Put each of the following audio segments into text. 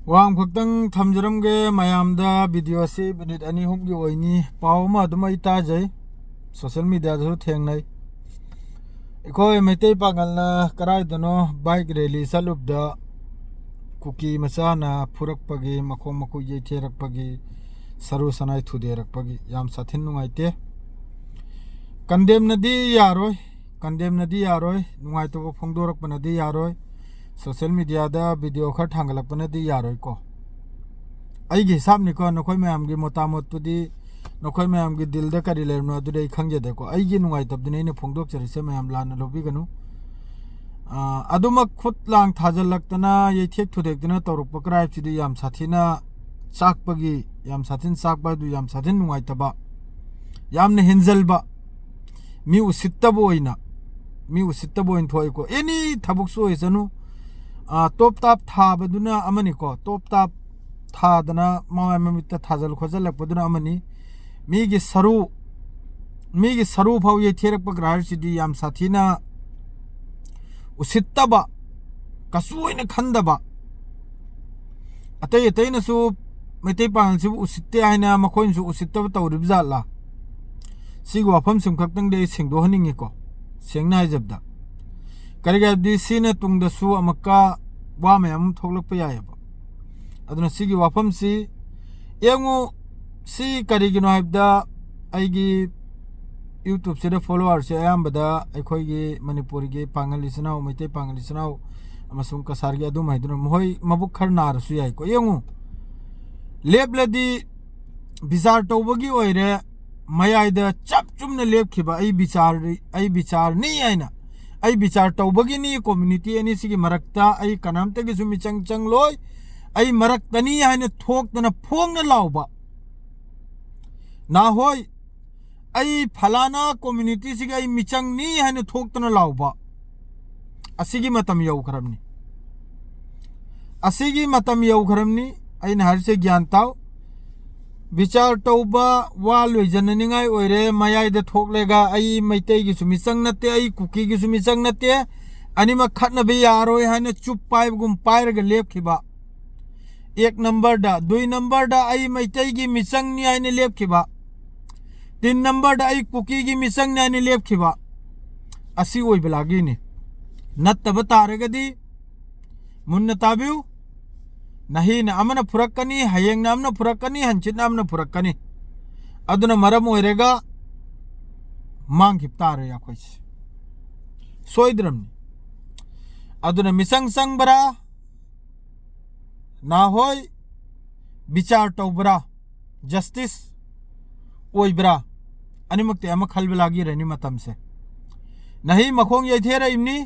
वांग फक्तंग थमजरमगे मयामदा video से minute अनि हुमगी ओइनी पावमा दुमई ताजै सोशल मीडिया दो थेंगनै इखोय मैतै पागलना कराइदनो बाइक रैली सलुबदा कुकी मचाना फुरकपगी मखों मकु येथेरकपगी सरु सनाय थुदेरकपगी याम साथिन नुंगाइते कंडेम नदी यारोय नुंगाइतबो फोंदोरकपनदी यारोय सोशल मीडिया दा वीडियो खर थांगलकपनदी यारोय को आइगे हिसाब निको नखोय मयामगी मोतामोतुदी नखोय मयामगी दिल दा करी लेरनो अदुदे खंगजेदे को आइगे नुंगाइतबदिने ने फोंदोक चरिसे मयाम लाना लोबिगनु अदुमक खुद लांग थाजलकतना येथेक थुदेकतना तौरक क्राइबसिदी याम साथिना चाकपगी याम साथिन चाकबादु याम साथिन नुंगाइतबा यामने हेंजलबा मी उसित्तबो ओइन थोइको एनी थबुक सोइसनु टॉप टाप थाबदुना अमनी को टॉप टाप थादना ममित थाजल खोजलकपदुना अमनी मीगी सरू फाव ये थेरक ग्राहसिदी याम साथिना उसित्तबा कसुइना खंदबा अतै अतैनसु मैतै पांगलसिबु उसित्ते हाइना मखोइनसु उसित्तबा तौरिबजाला सिगु वाफम सिमखक्तंग दे सिंगदोहनिंगी को सेंगना हाइजबदा करिगाबदी सिना तुंगदसु अमक्का वा मयाम थोगलकप यायबा अदुना सिगी वाफम सि एंगु सि करिगिनो हाइबदा आइगी यूट्यूब से फॉलोअर से अयामबदा अखोइगी मणिपुरगी पांगलिसनाव मैतै पांगलिसनाव अमसुंग कसारगी अदुम हाइदुना मोय मबुक खर नारसु याइको एंगु लेबलदी बिचार तौबगी ओइरे मयाइदा चप चुमना लेबखिबा आई बिचार नहीं आइना आई बिचार तौबगी नी कम्युनिटी एनी सिगी मरक्ता आई कनामतगी सुमि चंग लोय आई मरक्तनी हाइना थोकतना फोंगना लाउबा ना होय आई फलाना कम्युनिटी सिगी आई मिचंग नी हाइना थोकतना लाउबा असिगी मतम यौखरमनी आइना हरसे ज्ञान ताव विचार तौबा वा लोइजननिंगाय ओइरे मयाइदा थोकलेगा आई मैतैगी सुमिचंग नते आई कुकीगी सुमिचंग नते अनिमा खटनबे यारोय हाइना चुप पाइबगुम पाइरगा लेबखिबा एक नंबर दा दुई नंबर दा आई मैतैगी मिचंग नि हाइना लेबखिबा तीन नंबर दा आई कुकीगी मिचंग नि हाइना लेबखिबा असि ओइबलागिनि नत्तबा तारगदी मुन्ना ताबिउ नहीं न अमन फुरक्कनी हयेंग नामना फुरक्कनी हंचित नामना फुरक्कनी अदुना मरम ओइरेगा मांगिप तारे याखोइस सोइद्रमनी अदुना मिसंग संगबरा ना होय विचार तौबरा जस्टिस ओइब्रा अनिमक्ते अमा खलबलागी रहनी मतम से नहीं मखोंग यथेरा इमनी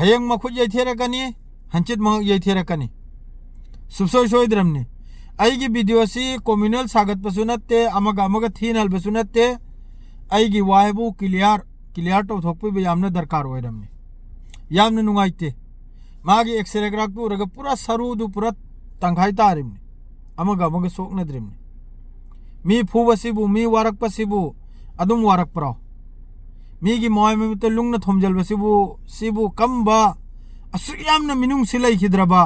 हयेंग मखुज यथेरकनी हंचित मख यथेरकनी सुबसोय सोइद्रमनी आइगी वीडियो सी कम्युनल सागत पसु नत्ते अमगा थीनल बसु नत्ते आइगी वायबु क्लियर तौथोकपबे यामना दरकार ओइरमनी यामना नुंगाइते मागी एक्सरेग्राक तुरगा पूरा सरुदु पूरा तंखाइ तारिमनी अमगा सोकनद्रिमनी मी फुबसिबु मी वारकपसिबु अदुम वारकप्राव मीगी मोयममित लुंगना थोमजलबसिबु कम्बा असु यामना मिनुंग सिलैखिद्रबा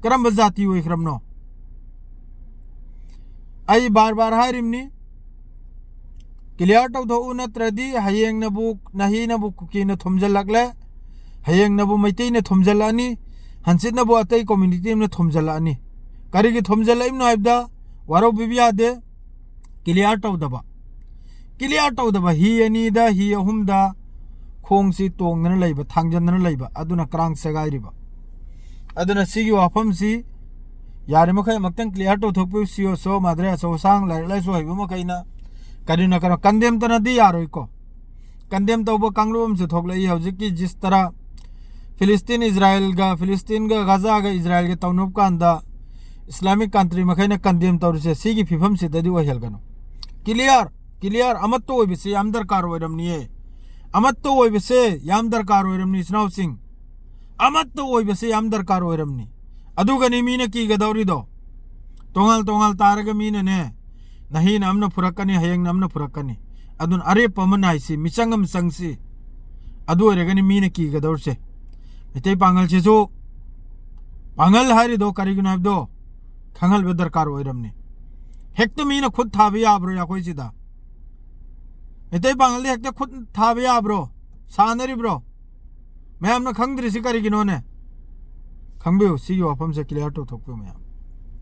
करम जाति ओइख्रमनो आई बार हारिमनी क्लियर तौथो नत्रदी हयेंग नबु नही नबु कुकी न थोमजलकले हयेंग नबु मैतै न थोमजलानी हंसित नबु अतै कम्युनिटी न थोमजलानी करिगी थोमजलाइम न हाइबदा वारो बिबियादे क्लियर तौदबा ही अनीदा ही अहुमदा खोंगसी तोंगना लैबा थांगजनना लैबा अदुना क्रांग सेगाइरिबा अदुना सिगी वाफमसी यारे मखै मक्तंग क्लियर तौथोकपु सिओ सो माद्रे सो सांग लाइसो हाइबु मखैना करिना कर कंडेम तनदी यारोइको कंडेम तौबो कांगलुम से थोकलै हौजिकी जिस तरह फिलिस्तीन गा गाजा गा इजराइल गे तौनुब कांदा इस्लामिक कंट्री मखैना कंडेम तौरसे सिगी फिफम से ददि ओहेलगनो क्लियर अमत्तो ओइबसे याम दरकार ओइरमनिए अमत्तो ओइबसे याम दरकार ओइरमनि स्नाउ सिंह अमत्तो ओइबसे याम दरकार ओइरमनि अदुगनि मीना कीगदौरिदो तोंगल तारगा मीना ने नहीं नामना फुरक्कनी हयेंग नामना फुरक्कनी अदुन अरे पमनाइसी मिचंगम संगसी अदु ओइरगनि मीना कीगदौरसे मितै पांगल सेसु पांगल हारिदो करिगिनो हाबदो खंगल बे दरकार ओइरमने हेक्तो मीना खुद थाबे याब्रो या कोई सिदा इते पांगल हेक्तो खुद थाबे याब्रो सानरिब्रो मैं हमने खंगद्रिसि करिगिनो ने खंगबियो सिगी वाफम से क्लियर तो थोकपियो मैं